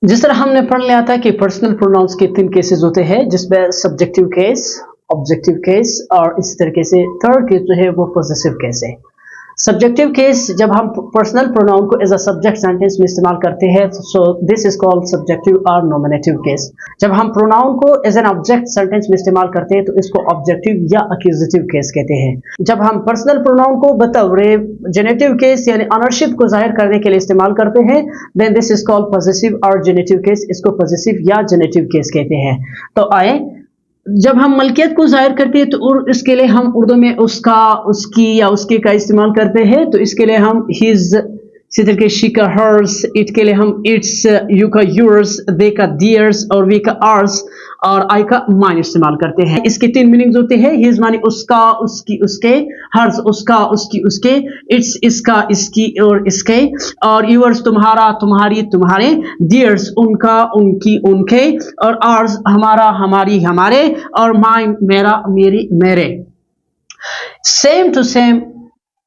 जिस तरह हमने पढ़ लिया था कि पर्सनल प्रोनाउंस के 3 केसेस होते हैं, जिसमें सब्जेक्टिव केस, ऑब्जेक्टिव केस और इस तरीके से थर्ड केस जो है वो पॉसेसिव केस है। सब्जेक्टिव केस जब हम पर्सनल प्रोनाउन को एज अ सब्जेक्ट सेंटेंस में इस्तेमाल करते हैं, so this is called subjective और नॉमिनेटिव केस। जब हम प्रोनाउन को एज एन ऑब्जेक्ट सेंटेंस में इस्तेमाल करते हैं तो इसको ऑब्जेक्टिव या अक्यूजेटिव केस कहते हैं। जब हम पर्सनल प्रोनाउन को बतौर जेनेटिव केस यानी ऑनरशिप को जाहिर करने के लिए इस्तेमाल करते हैं, then this is called possessive और जेनेटिव केस। इसको पॉसेसिव या जेनेटिव केस कहते हैं। तो आए, जब हम मलकियत को जाहिर करते हैं तो इसके लिए हम उर्दू में उसका, उसकी या उसके का इस्तेमाल करते हैं। तो इसके लिए हम हिज, इसी तरीके शी का हर्स, इट के लिए हम इट्स, यू का यूर्स, दे का दियर्स और वी का आर्स और आई का माइन इस्तेमाल करते हैं। इसके 3 मीनिंग्स होते हैं। हिज माने उसका, उसकी, उसके, हर्स उसका, उसकी, उसके, इट्स इसका, इसकी और इसके, और यूर्स तुम्हारा, तुम्हारी, तुम्हारे, दियर्स उनका, उनकी, उनके, और आर्स हमारा, हमारी, हमारे, और माइन मेरा, मेरी, मेरे। सेम टू सेम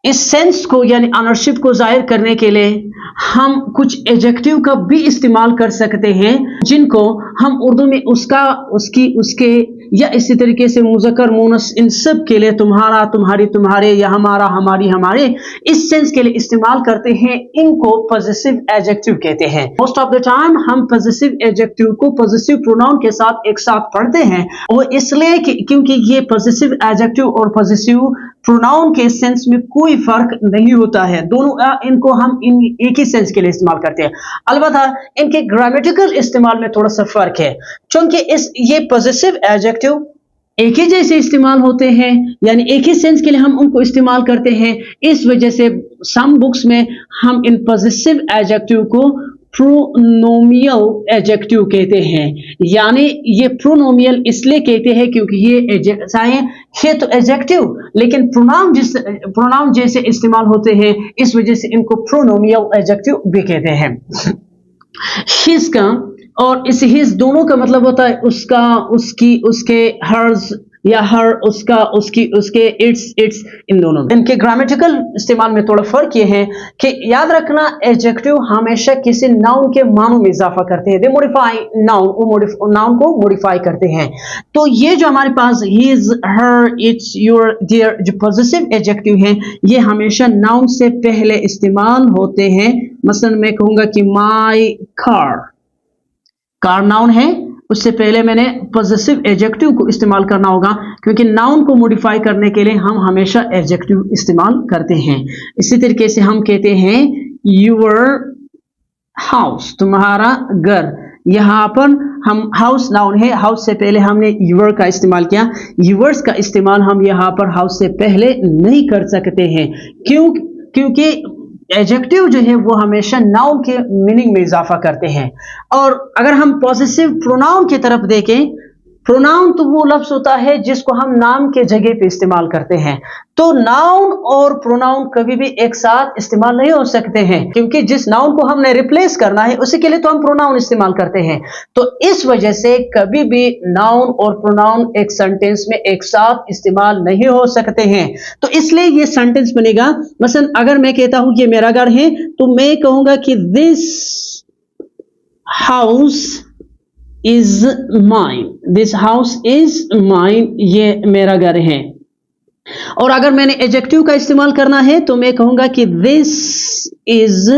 इस सेंस को यानी ऑनरशिप को जाहिर करने के लिए हम कुछ एडजेक्टिव का भी इस्तेमाल कर सकते हैं, जिनको हम उर्दू में उसका, उसकी, उसके या इसी तरीके से मुज़क्कर मुअन्नस इन सब के लिए तुम्हारा, तुम्हारी, तुम्हारे या हमारा, हमारी, हमारे इस सेंस के लिए इस्तेमाल करते हैं। इनको पॉसेसिव एडजेक्टिव कहते हैं। मोस्ट ऑफ द टाइम हम पॉसेसिव एडजेक्टिव को पॉसेसिव प्रोनाउन के साथ एक साथ पढ़ते हैं, और इसलिए क्योंकि ये पॉसेसिव एडजेक्टिव और पॉसेसिव प्रोनाउन के सेंस में कोई फर्क नहीं होता है। दोनों इनको हम एक ही सेंस के लिए इस्तेमाल करते हैं। अलबत्ता इनके ग्रामेटिकल इस्तेमाल में थोड़ा सा फर्क है, क्योंकि ये पॉसेसिव एडजेक्टिव एक ही जैसे इस्तेमाल होते हैं, यानी एक ही सेंस के लिए हम उनको इस्तेमाल करते हैं। इस वजह से सम बुक्स में हम इन पॉसेसिव एडजेक्टिव को प्रोनोमियल एडजेक्टिव कहते हैं। यानी ये प्रोनोमियल इसलिए कहते हैं क्योंकि ये तो एडजेक्टिव लेकिन प्रोनाउन जैसे इस्तेमाल होते हैं, इस वजह से इनको प्रोनोमियल एडजेक्टिव भी कहते हैं। हिज का और इस हिज दोनों का मतलब होता है उसका, उसकी, उसके, हर्स या हर, उसका, उसकी, उसके, इट्स इन दोनों। इनके ग्रामेटिकल इस्तेमाल में थोड़ा फर्क ये है कि याद रखना, एडजेक्टिव हमेशा किसी नाउन के मानों में इजाफा करते हैं। दे मॉडिफाई नाउन, वो नाउन को मॉडिफाई करते हैं। तो ये जो हमारे पास his, her, its, your, their जो पॉसेसिव एडजेक्टिव हैं, ये हमेशा नाउन से पहले इस्तेमाल होते हैं। मसलन मैं कहूंगा कि माई कार नाउन है, उससे पहले मैंने पॉसेसिव एडजेक्टिव को इस्तेमाल करना होगा, क्योंकि नाउन को मॉडिफाई करने के लिए हम हमेशा एडजेक्टिव इस्तेमाल करते हैं। इसी तरीके से हम कहते हैं योर हाउस, तुम्हारा घर। यहाँ पर हम हाउस नाउन है, हाउस से पहले हमने योर का इस्तेमाल किया। योर्स का इस्तेमाल हम यहाँ पर हाउस से पहले नहीं कर सकते हैं। क्योंकि एडजेक्टिव जो है वो हमेशा नाउन के मीनिंग में इजाफा करते हैं। और अगर हम पॉसेसिव प्रोनाउन की तरफ देखें, प्रोनाउन तो वो लफ्ज होता है जिसको हम नाम के जगह पे इस्तेमाल करते हैं। तो नाउन और प्रोनाउन कभी भी एक साथ इस्तेमाल नहीं हो सकते हैं, क्योंकि जिस नाउन को हमने रिप्लेस करना है उसी के लिए तो हम प्रोनाउन इस्तेमाल करते हैं। तो इस वजह से कभी भी नाउन और प्रोनाउन एक सेंटेंस में एक साथ इस्तेमाल नहीं हो सकते हैं। तो इसलिए ये सेंटेंस बनेगा, मसलन अगर मैं कहता हूं ये मेरा घर है, तो मैं कहूंगा कि this house is mine, this house is mine, ये मेरा घर है। और अगर मैंने एडजेक्टिव का इस्तेमाल करना है तो मैं कहूंगा कि दिस इज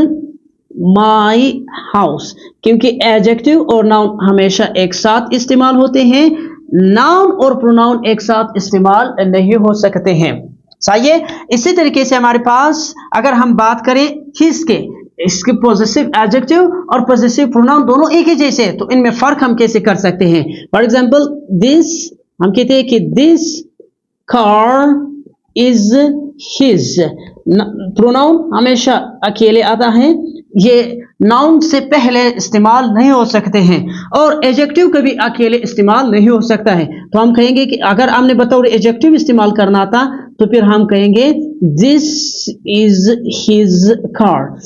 माई हाउस, क्योंकि एडजेक्टिव और नाउन हमेशा एक साथ इस्तेमाल होते हैं। नाउन और प्रोनाउन एक साथ इस्तेमाल नहीं हो सकते हैं। सही है। इसी तरीके से हमारे पास अगर हम बात करें हिज के, इसके पॉसेसिव एडजेक्टिव और पॉसेसिव प्रोनाउन दोनों एक ही जैसे हैं, तो इनमें फर्क हम कैसे कर सकते हैं। फॉर एग्जांपल दिस, हम कहते हैं कि this car is his. Pronoun हमेशा अकेले आता है, ये नाउन से पहले इस्तेमाल नहीं हो सकते हैं, और एडजेक्टिव कभी अकेले इस्तेमाल नहीं हो सकता है। तो हम कहेंगे कि अगर हमने बतौर एडजेक्टिव इस्तेमाल करना था तो फिर हम कहेंगे दिस इज हिज कार।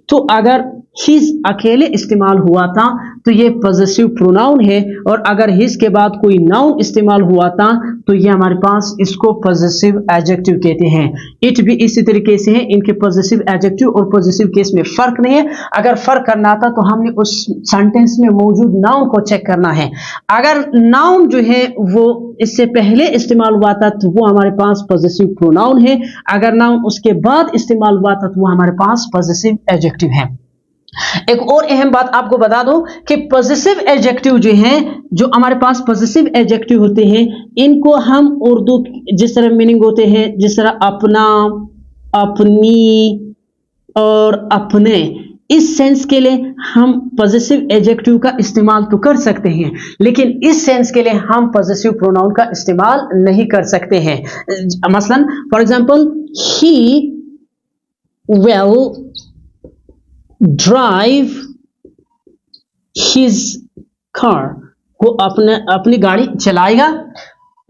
तो अगर हिज अकेले इस्तेमाल हुआ था तो ये पॉजेसिव प्रोनाउन है, और अगर हिज के बाद कोई नाउन इस्तेमाल हुआ था तो ये हमारे पास इसको पॉजेसिव एडजेक्टिव कहते हैं। इट भी इसी तरीके से है, इनके पॉजेसिव एडजेक्टिव और पॉजेसिव केस में फर्क नहीं है। अगर फर्क करना था तो हमने उस सेंटेंस में मौजूद नाउन को चेक करना है। अगर नाउन जो है वो इससे पहले इस्तेमाल हुआ था तो वो हमारे पास पॉजेसिव प्रोनाउन है, अगर नाउन उसके बाद इस्तेमाल हुआ था तो वो हमारे पास पॉजेसिव एडजेक्टिव है। एक और अहम बात आपको बता दूं कि पॉजेसिव एडजेक्टिव जो हैं, जो हमारे पास पॉजेसिव एडजेक्टिव होते हैं, इनको हम उर्दू जिस तरह मीनिंग होते हैं, जिस तरह अपना, अपनी और अपने, इस सेंस के लिए हम पॉजेसिव एडजेक्टिव का इस्तेमाल तो कर सकते हैं, लेकिन इस सेंस के लिए हम पॉजेसिव प्रोनाउन का इस्तेमाल नहीं कर सकते हैं। मसलन for example, he will drive his car, वो अपनी गाड़ी चलाएगा,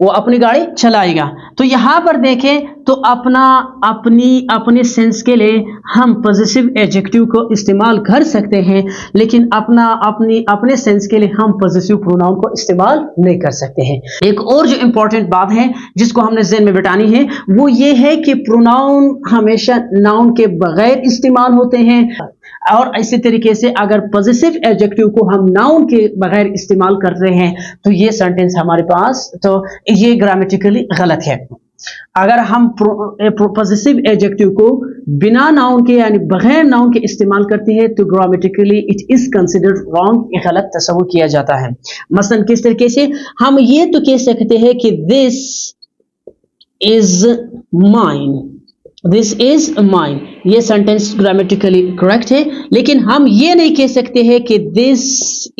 वो अपनी गाड़ी चलाएगा। तो यहां पर देखें तो अपना, अपनी, अपने सेंस के लिए हम पॉजेसिव एडजेक्टिव को इस्तेमाल कर सकते हैं, लेकिन अपना, अपनी, अपने सेंस के लिए हम पॉजेसिव प्रोनाउन को इस्तेमाल नहीं कर सकते हैं। एक और जो इंपॉर्टेंट बात है जिसको हमने ज़हन में बिठानी है वो ये है कि प्रोनाउन हमेशा नाउन के बगैर इस्तेमाल होते हैं, और इसी तरीके से अगर पॉजेसिव एडजेक्टिव को हम नाउन के बगैर इस्तेमाल कर रहे हैं तो ये सेंटेंस हमारे पास, तो ये ग्रामेटिकली गलत है। अगर हम पॉजेसिव एडजेक्टिव को बिना नाउन के यानी बगैर नाउन के इस्तेमाल करते हैं तो grammatically it is considered wrong, ये गलत तस्वुर किया जाता है। मसलन किस तरीके से हम ये तो कह सकते हैं कि this is mine, this is mine, ये सेंटेंस ग्रामेटिकली करेक्ट है, लेकिन हम ये नहीं कह सकते हैं कि this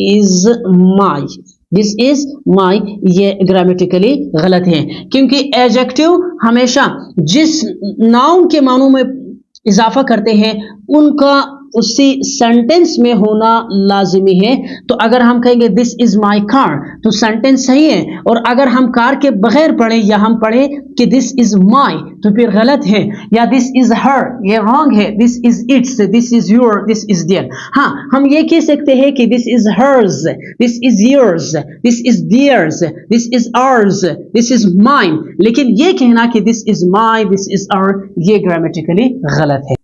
is my, this is माई, ये ग्रामेटिकली गलत है, क्योंकि एडजेक्टिव हमेशा जिस नाउन के मानों में इजाफा करते हैं उनका उसी सेंटेंस में होना लाजिमी है। तो अगर हम कहेंगे दिस इज माई कार तो सेंटेंस सही है, और अगर हम कार के बगैर पढ़े या हम पढ़े कि दिस इज माई तो फिर गलत है, या दिस इज हर, ये रॉन्ग है, this is its, this is your, this is their. हाँ, हम ये कह सकते हैं कि this is hers, this is yours, this is theirs, this is ours, this is mine, लेकिन ये कहना कि this is my, this is our, ये ग्रामेटिकली गलत है।